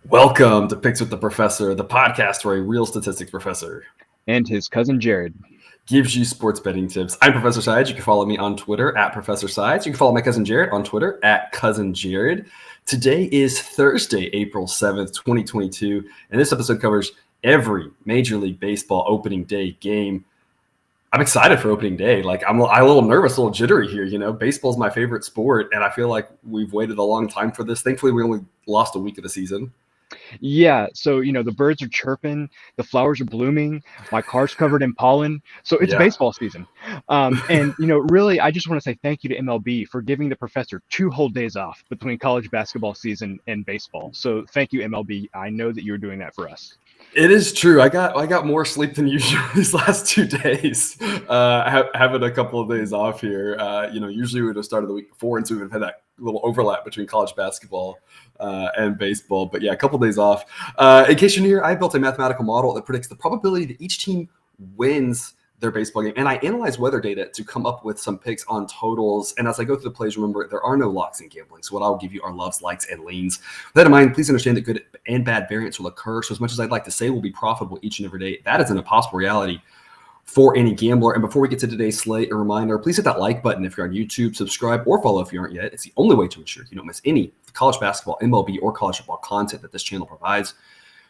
Welcome to Picks with the Professor, the podcast where a real statistics professor and his cousin Jared gives you sports betting tips. I'm Professor Sides. You can follow me on Twitter at Professor Sides. You can follow my cousin Jared on Twitter at Cousin Jared. Today is Thursday, April 7th, 2022, and this episode covers every Major League Baseball opening day game. I'm excited for opening day. I'm a little nervous, a little jittery here. Baseball's my favorite sport, and I feel like we've waited a long time for this. Thankfully, we only lost a week of the season. Yeah, so the birds are chirping, the flowers are blooming, my car's covered in pollen, so it's Yeah. baseball season. And really, I just want to say thank you to MLB for giving the professor 2 whole days off between college basketball season and baseball. So thank you, MLB. I know that you're doing that for us. It is true. I got more sleep than usual these last 2 days. Having a couple of days off here. Usually we would have started the week before, and so we would have had that little overlap between college basketball and baseball. But yeah, a couple of days off. In case you're new here, I built a mathematical model that predicts the probability that each team wins their baseball game. And I analyze weather data to come up with some picks on totals. And as I go through the plays, remember, there are no locks in gambling. So what I'll give you are loves, likes, and leans. With that in mind, please understand that good and bad variance will occur. So as much as I'd like to say we'll be profitable each and every day, that is an impossible reality for any gambler. And before we get to today's slate, a reminder, please hit that like button if you're on YouTube, subscribe, or follow if you aren't yet. It's the only way to ensure you don't miss any college basketball, MLB, or college football content that this channel provides.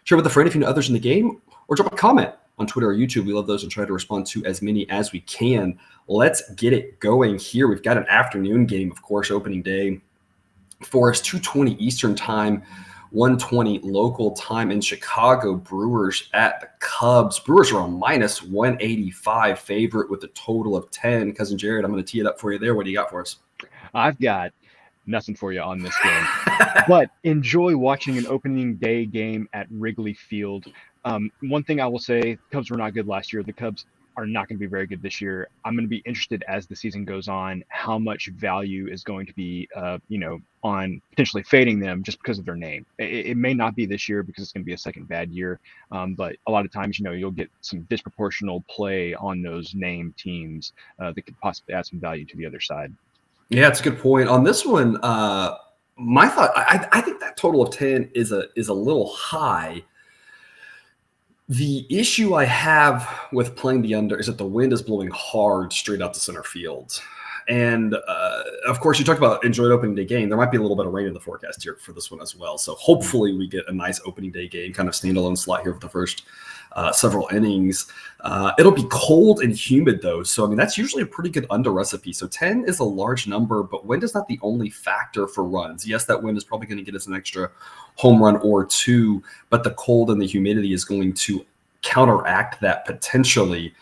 Share with a friend if you know others in the game, or drop a comment on Twitter or YouTube. We love those and try to respond to as many as we can. Let's get it going here. We've got an afternoon game, of course, opening day for us, 2:20 Eastern time, 1:20 local time in Chicago. Brewers at the Cubs. Brewers are a minus 185 favorite with a total of 10. Cousin Jared, I'm going to tee it up for you there. What do you got for us? I've got nothing for you on this game, but enjoy watching an opening day game at Wrigley Field. One thing I will say, Cubs were not good last year. The Cubs are not going to be very good this year. I'm going to be interested as the season goes on, how much value is going to be, on potentially fading them just because of their name. It may not be this year because it's going to be a second bad year. But a lot of times, you'll get some disproportional play on those name teams that could possibly add some value to the other side. Yeah, it's a good point. On this one, my thought, I think that total of 10 is a little high. The issue I have with playing the under is that the wind is blowing hard straight out to center field. And, of course, you talked about enjoyed opening day game. There might be a little bit of rain in the forecast here for this one as well. So hopefully we get a nice opening day game, kind of standalone slot here for the first several innings. It'll be cold and humid, though. So, that's usually a pretty good under recipe. So 10 is a large number, but wind is not the only factor for runs. Yes, that wind is probably going to get us an extra home run or two, but the cold and the humidity is going to counteract that potentially.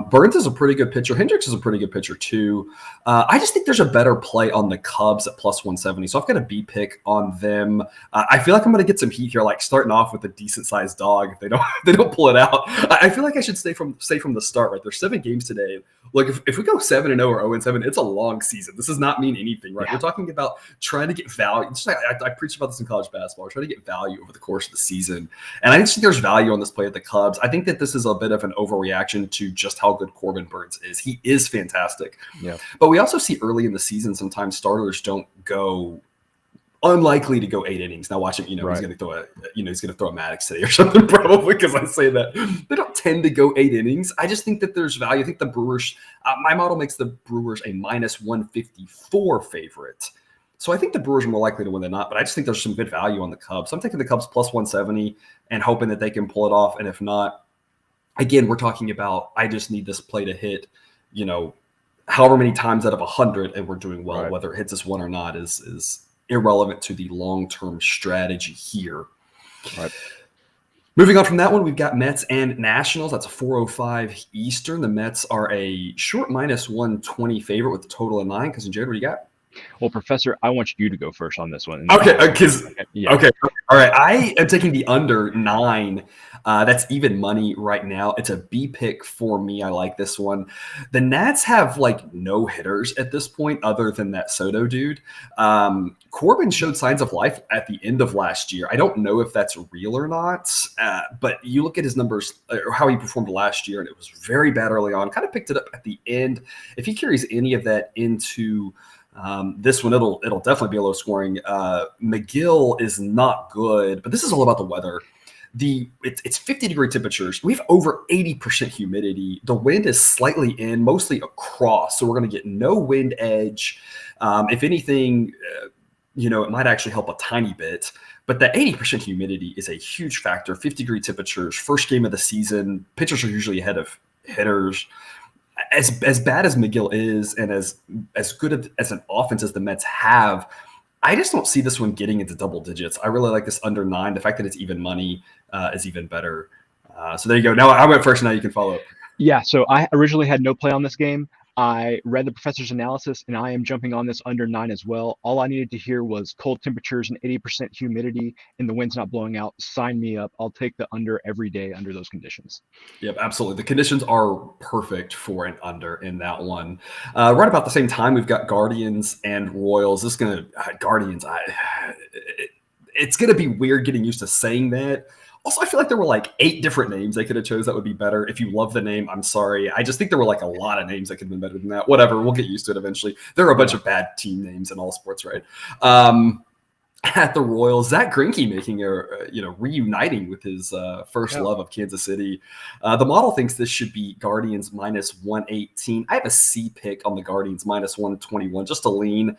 Burns is a pretty good pitcher. Hendricks is a pretty good pitcher too. I just think there's a better play on the Cubs at plus 170. So I've got a B pick on them. I feel like I'm going to get some heat here, like starting off with a decent sized dog. If they don't pull it out, I feel like I should say from the start. Right, there's 7 games today. Like if we go 7-0 or 0-7, it's a long season. This does not mean anything, right? Yeah. We're talking about trying to get value. Just like I preached about this in college basketball. We're trying to get value over the course of the season, and I just think there's value on this play at the Cubs. I think that this is a bit of an overreaction to just how good Corbin Burns is. He is fantastic. Yeah. But we also see early in the season sometimes starters don't go unlikely to go 8 innings. Now watch him, Right. He's going to throw a Maddox today or something probably because I say that. They don't tend to go 8 innings. I just think that there's value. I think the Brewers, my model makes the Brewers a minus 154 favorite. So I think the Brewers are more likely to win than not, but I just think there's some good value on the Cubs. So I'm taking the Cubs plus 170 and hoping that they can pull it off. And if not, again, we're talking about, I just need this play to hit, however many times out of 100, and we're doing well. Right. Whether it hits us one or not is irrelevant to the long-term strategy here. Right. Moving on from that one, we've got Mets and Nationals. That's a 4:05 Eastern. The Mets are a short minus 120 favorite with a total of 9. Cousin Jared, what do you got? Well, Professor, I want you to go first on this one. Okay, Yeah. Okay. All right. I am taking the under 9. That's even money right now. It's a B pick for me. I like this one. The Nats have no hitters at this point other than that Soto dude. Corbin showed signs of life at the end of last year. I don't know if that's real or not, but you look at his numbers or how he performed last year, and it was very bad early on. Kind of picked it up at the end. If he carries any of that into This one, it'll definitely be a low scoring. McGill is not good, but this is all about the weather. It's 50-degree temperatures. We have over 80% humidity. The wind is slightly in, mostly across, so we're going to get no wind edge. If anything, it might actually help a tiny bit. But the 80% humidity is a huge factor. 50-degree temperatures, first game of the season. Pitchers are usually ahead of hitters. As bad as McGill is, and as good as an offense as the Mets have, I just don't see this one getting into double digits. I really like this under 9. The fact that it's even money is even better. So there you go. Now I went first. Now you can follow up. Yeah, so I originally had no play on this game. I read the professor's analysis, and I am jumping on this under 9 as well. All I needed to hear was cold temperatures and 80% humidity, and the wind's not blowing out. Sign me up. I'll take the under every day under those conditions. Yep, absolutely. The conditions are perfect for an under in that one. Right about the same time, we've got Guardians and Royals. This is going to Guardians. It's going to be weird getting used to saying that. Also, I feel like there were like 8 different names they could have chose that would be better. If you love the name, I'm sorry. I just think there were like a lot of names that could have been better than that. Whatever, we'll get used to it eventually. There are a bunch of bad team names in all sports, right? At the Royals, Zach Greinke making reuniting with his first love of Kansas City. The model thinks this should be Guardians minus 118. I have a C pick on the Guardians minus 121, just a lean.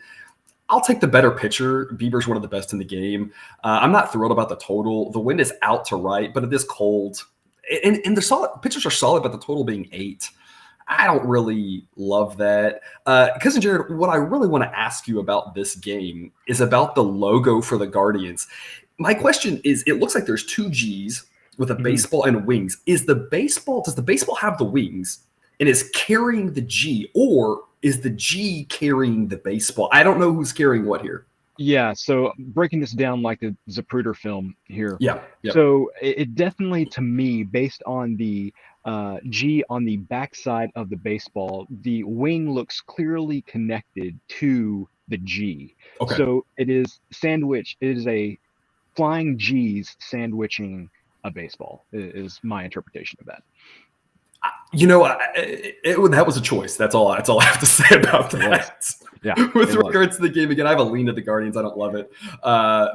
I'll take the better pitcher. Bieber's one of the best in the game. I'm not thrilled about the total. The wind is out to right, but it is cold. And the solid pitchers are solid, but the total being 8. I don't really love that. Cousin Jared, what I really want to ask you about this game is about the logo for the Guardians. My question is, it looks like there's 2 G's with a baseball and wings. Does the baseball have the wings and is carrying the G, or is the G carrying the baseball? I don't know who's carrying what here. Yeah, so breaking this down like the Zapruder film here. Yeah. Yep. So it definitely, to me, based on the G on the backside of the baseball, the wing looks clearly connected to the G. Okay. So it is sandwich. It is a flying G's sandwiching a baseball, is my interpretation of that. That was a choice. That's all I have to say about that. Yeah. With regards to the game, again, I have a lean to the Guardians. I don't love it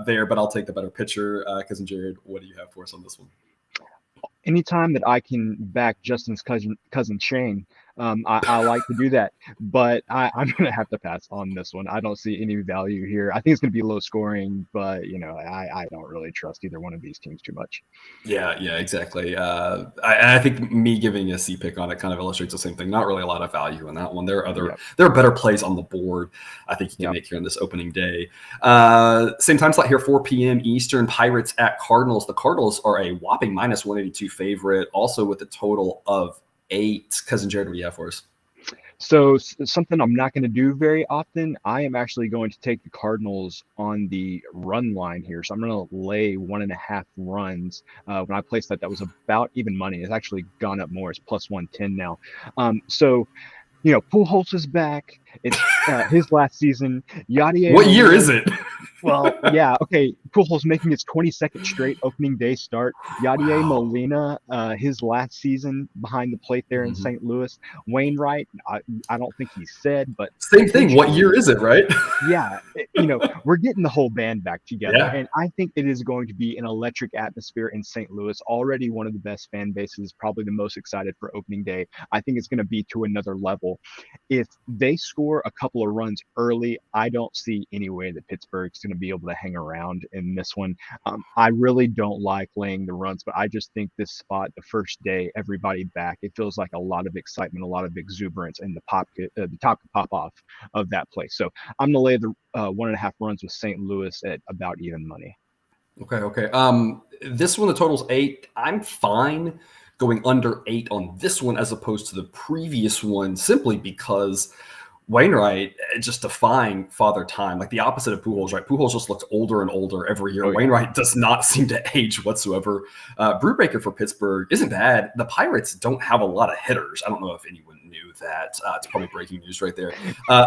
there, but I'll take the better pitcher. Cousin Jared, what do you have for us on this one? Anytime that I can back Justin's cousin Shane, I like to do that, but I'm going to have to pass on this one. I don't see any value here. I think it's going to be low scoring, but I don't really trust either one of these teams too much. Yeah, exactly. I think me giving a C pick on it kind of illustrates the same thing. Not really a lot of value in that one. There are better plays on the board I think you can make here on this opening day. Same time slot here, 4 p.m. Eastern. Pirates at Cardinals. The Cardinals are a whopping minus 182 favorite, also with a total of 8. Cousin Jared, what do you have for us? So something I'm not going to do very often, I am actually going to take the Cardinals on the run line here. So I'm going to lay 1.5 runs. When I placed that was about even money. It's actually gone up more. It's plus 110 now. Pujols is back. It's his last season. Yadier. What year is it? Well, yeah, okay. Pujols making his 22nd straight opening day start. Yadier Molina, his last season behind the plate there in St. Louis. Wainwright, I don't think he's said, but same thing. What year is it, right? Yeah, we're getting the whole band back together, and I think it is going to be an electric atmosphere in St. Louis. Already one of the best fan bases, probably the most excited for opening day. I think it's going to be to another level. If they score a couple of runs early, I don't see any way that Pittsburgh's going to be able to hang around in this one. I really don't like laying the runs, but I just think this spot, the first day, everybody back, it feels like a lot of excitement, a lot of exuberance, and the top could pop off of that place. So I'm going to lay the 1.5 runs with St. Louis at about even money. Okay. This one, the total's 8. I'm fine going under 8 on this one as opposed to the previous one, simply because Wainwright just defying father time, like the opposite of Pujols, right? Pujols just looks older and older every year. Wainwright does not seem to age whatsoever. Brubaker for Pittsburgh isn't bad. The Pirates don't have a lot of hitters. I don't know if anyone knew that. It's probably breaking news right there.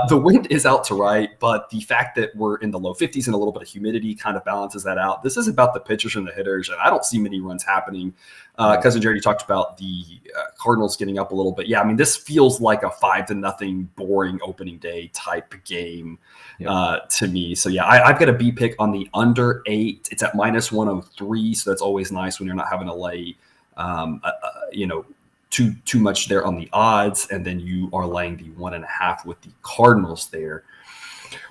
The wind is out to right, but the fact that we're in the low 50s and a little bit of humidity kind of balances that out. This is about the pitchers and the hitters, and I don't see many runs happening. Cousin Jared, you talked about the Cardinals getting up a little bit. Yeah, I mean, this feels like a 5-0 boring opening day type game to me. So, yeah, I've got a B pick on the under 8. It's at -103, so that's always nice when you're not having to lay, too much there on the odds, and then you are laying the 1.5 with the Cardinals there,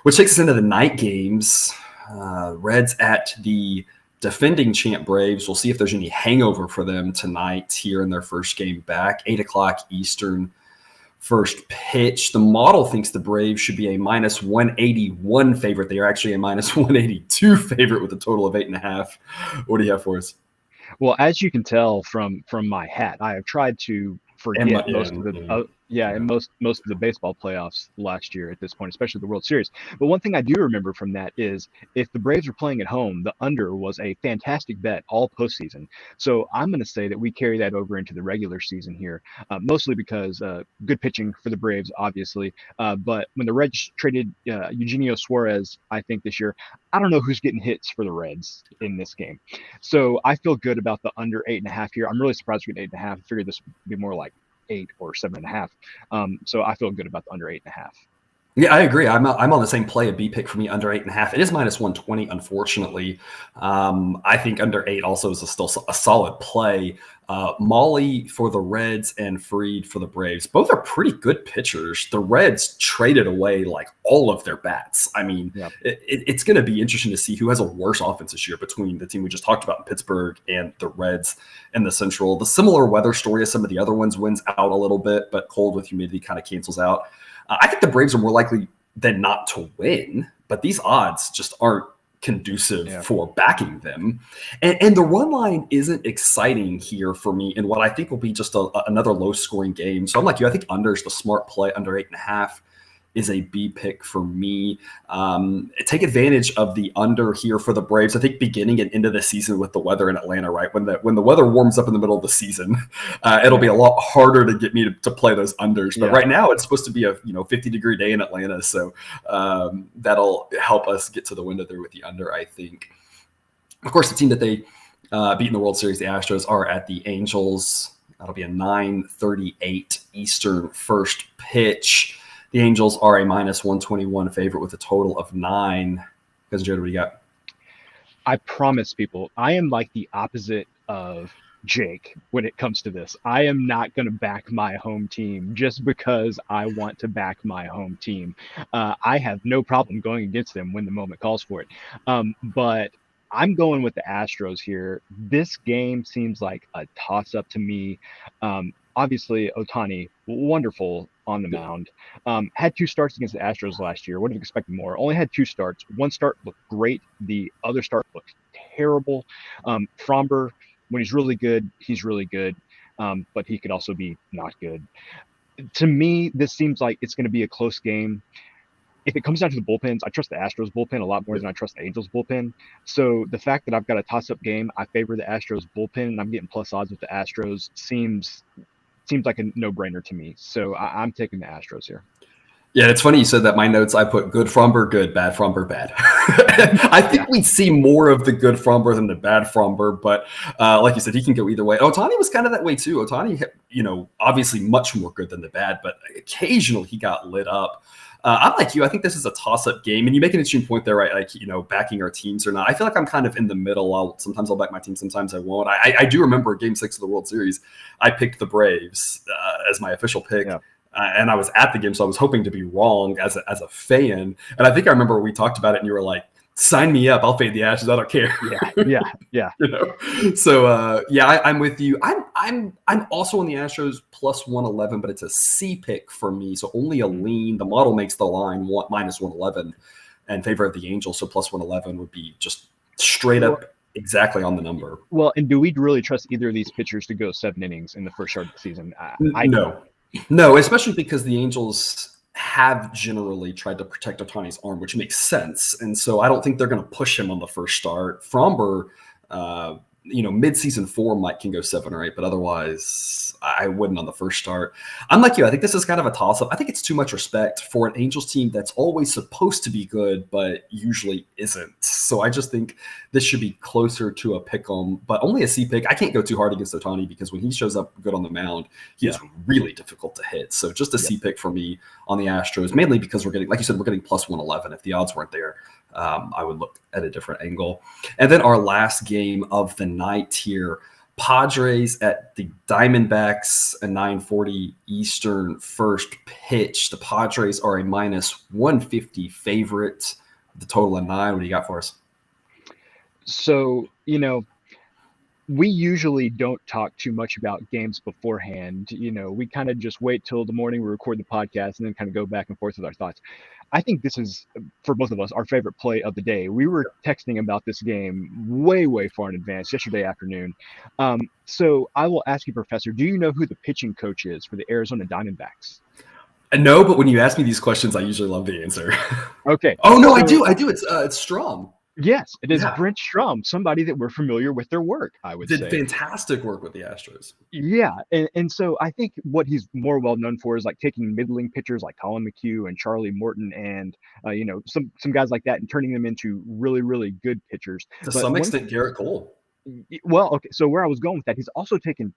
which takes us into the night games. Reds at the defending champ Braves. We'll see if there's any hangover for them tonight here in their first game back. 8:00 Eastern first pitch. The model thinks the Braves should be a -181 favorite. They are actually a -182 favorite with a total of 8.5. What do you have for us? Well, as you can tell from my hat, I have tried to forget most of the and most of the baseball playoffs last year at this point, especially the World Series. But one thing I do remember from that is if the Braves were playing at home, the under was a fantastic bet all postseason. So I'm going to say that we carry that over into the regular season here, mostly because good pitching for the Braves, obviously. But when the Reds traded Eugenio Suarez, I think this year, I don't know who's getting hits for the Reds in this game. So I feel good about the under 8.5 here. I'm really surprised we get 8.5. I figured this would be more like 8 or 7.5. So I feel good about the under 8.5. Yeah, I agree. I'm on the same play. A B pick for me under 8.5. It is -120, unfortunately. I think under 8 also is still a solid play. Molly for the Reds and Fried for the Braves. Both are pretty good pitchers. The Reds traded away like all of their bats. I mean, it's going to be interesting to see who has a worse offense this year between the team we just talked about in Pittsburgh and the Reds in the Central. The similar weather story as some of the other ones wins out a little bit, but cold with humidity kind of cancels out. I think the Braves are more likely than not to win, but these odds just aren't conducive for backing them. And the run line isn't exciting here for me in what I think will be just another low-scoring game. So I'm like you. I think under is the smart play. Under 8.5 is a B pick for me. Take advantage of the under here for the Braves. I think beginning and into the season with the weather in Atlanta, right? When the weather warms up in the middle of the season, it'll be a lot harder to get me to play those unders. But right now it's supposed to be a 50-degree day in Atlanta, so that'll help us get to the window there with the under, I think. Of course, the team that they beat in the World Series, the Astros, are at the Angels. That'll be a 9:38 Eastern first pitch. The Angels are a -121 favorite with a total of 9. Cousin Jared, what do you got? I promise people, I am like the opposite of Jake when it comes to this. I am not going to back my home team just because I want to back my home team. I have no problem going against them when the moment calls for it. But I'm going with the Astros here. This game seems like a toss-up to me. Obviously, Ohtani, wonderful on the mound. Had 2 starts against the Astros last year. Would have expected more. Only had 2 starts. One start looked great. The other start looked terrible. Fromber, when he's really good, he's really good. But he could also be not good. To me, this seems like it's going to be a close game. If it comes down to the bullpens, I trust the Astros bullpen a lot more than I trust the Angels bullpen. So the fact that I've got a toss-up game, I favor the Astros bullpen, and I'm getting plus odds with the Astros seems like a no-brainer to me. So I'm taking the Astros here. Yeah, it's funny you said that. My notes, I put good Fromber, good, bad Fromber, bad. I think we'd see more of the good Fromber than the bad Fromber, but like you said, he can go either way. Ohtani was kind of that way too. Ohtani, obviously much more good than the bad, but occasionally he got lit up. I'm like you. I think this is a toss-up game, and you make an interesting point there, right? Like, backing our teams or not. I feel like I'm kind of in the middle. Sometimes I'll back my team, sometimes I won't. I do remember Game 6 of the World Series. I picked the Braves as my official pick, and I was at the game, so I was hoping to be wrong as a fan. And I think I remember we talked about it, and you were like, sign me up. I'll fade the Ashes. I don't care. Yeah. So I'm with you. I'm also on the Astros plus 111, but it's a C pick for me. So only a lean. The model makes the line -111 in favor of the Angels. So plus 111 would be just straight up exactly on the number. Well, and do we really trust either of these pitchers to go 7 innings in the first start of the season? No, especially because the Angels have generally tried to protect Ohtani's arm, which makes sense. And so I don't think they're going to push him on the first start. Fromber, mid-season form can go 7 or 8, but otherwise I wouldn't on the first start. I'm like you. I think this is kind of a toss-up. I think it's too much respect for an Angels team that's always supposed to be good, but usually isn't. So I just think this should be closer to a pick-em, but only a C pick. I can't go too hard against Ohtani because when he shows up good on the mound, he is really difficult to hit. So just a C pick for me on the Astros, mainly because we're getting, like you said, we're getting plus 111. If the odds weren't there, I would look at a different angle. And then our last game of the night here, Padres at the Diamondbacks, a 9:40 Eastern first pitch. The Padres are a minus 150 favorite. The total of 9. What do you got for us? So, we usually don't talk too much about games beforehand. We kind of just wait till the morning, we record the podcast, and then kind of go back and forth with our thoughts. I think this is, for both of us, our favorite play of the day. We were texting about this game way, way far in advance yesterday afternoon. So I will ask you, Professor, do you know who the pitching coach is for the Arizona Diamondbacks? No, but when you ask me these questions, I usually love the answer. Okay. Oh, no, I do. It's Strom. Yes, it is Brent Strom, somebody that we're familiar with their work, I would say. Did fantastic work with the Astros. Yeah, and so I think what he's more well known for is like taking middling pitchers like Colin McHugh and Charlie Morton and some guys like that and turning them into really, really good pitchers. To some extent, Garrett Cole. Well, okay, so where I was going with that, he's also taken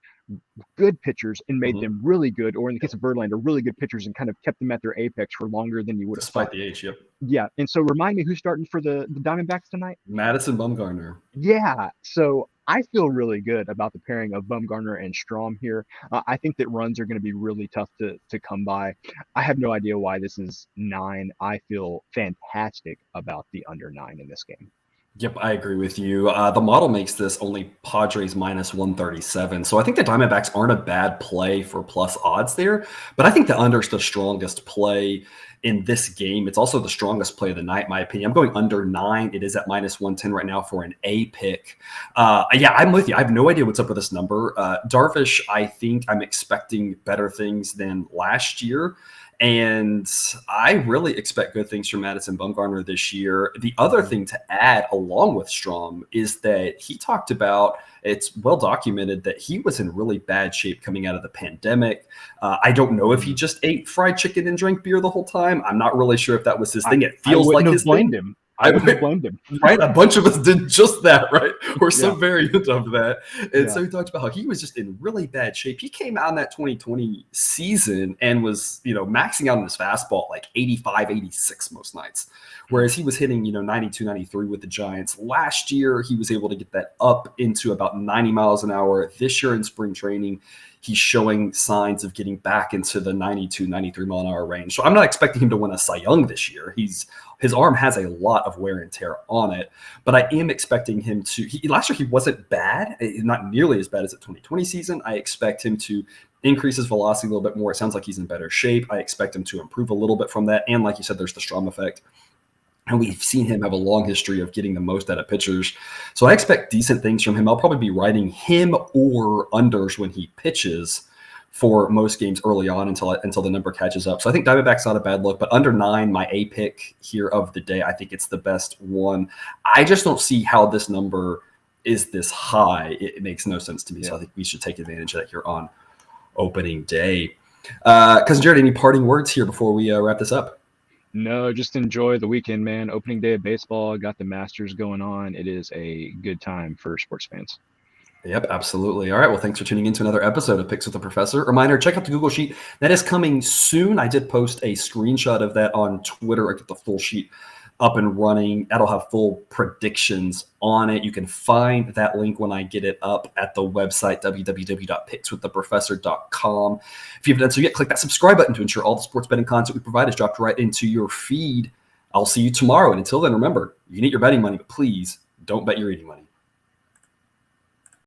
good pitchers and made them really good, or in the case of Verlander, really good pitchers and kind of kept them at their apex for longer than you would have despite thought. The age, yep. Yeah, and so remind me who's starting for the Diamondbacks tonight? Madison Bumgarner. Yeah, so I feel really good about the pairing of Bumgarner and Strom here. I think that runs are going to be really tough to come by. I have no idea why this is 9. I feel fantastic about the under 9 in this game. Yep, I agree with you. The model makes this only Padres minus 137. So I think the Diamondbacks aren't a bad play for plus odds there. But I think the under is the strongest play in this game. It's also the strongest play of the night, in my opinion. I'm going under 9. It is at minus 110 right now for an A pick. Yeah, I'm with you. I have no idea what's up with this number. Darvish, I think I'm expecting better things than last year. And I really expect good things from Madison Bumgarner this year. The other thing to add along with Strom is that he talked about, it's well documented that he was in really bad shape coming out of the pandemic. I don't know if he just ate fried chicken and drank beer the whole time. I'm not really sure if that was his thing. It feels like his thing. Him. I wouldn't have blamed him. Right? A bunch of us did just that, right? Or some variant of that. And so he talked about how he was just in really bad shape. He came out in that 2020 season and was, maxing out on his fastball like 85, 86 most nights. Whereas he was hitting, 92, 93 with the Giants. Last year, he was able to get that up into about 90 miles an hour. This year in spring training, he's showing signs of getting back into the 92, 93 mile an hour range. So I'm not expecting him to win a Cy Young this year. His arm has a lot of wear and tear on it, but I am expecting him to. Last year he wasn't bad, not nearly as bad as the 2020 season. I expect him to increase his velocity a little bit more. It sounds like he's in better shape. I expect him to improve a little bit from that. And like you said, there's the Strom effect. And we've seen him have a long history of getting the most out of pitchers. So I expect decent things from him. I'll probably be riding him or unders when he pitches for most games early on until the number catches up. So I think Diamondback's not a bad look, but under 9, my A pick here of the day, I think it's the best one. I just don't see how this number is this high. It makes no sense to me. So I think we should take advantage of that here on opening day. Cousin Jared, any parting words here before we wrap this up? No, just enjoy the weekend, man. Opening day of baseball, got the Masters going on. It is a good time for sports fans. Yep, absolutely. All right. Well, thanks for tuning in to another episode of Picks with the Professor. Reminder, check out the Google Sheet. That is coming soon. I did post a screenshot of that on Twitter. I get the full sheet up and running. That'll have full predictions on it. You can find that link when I get it up at the website, www.pickswiththeprofessor.com. If you haven't done so yet, click that subscribe button to ensure all the sports betting content we provide is dropped right into your feed. I'll see you tomorrow. And until then, remember, you can eat your betting money, but please don't bet your eating money.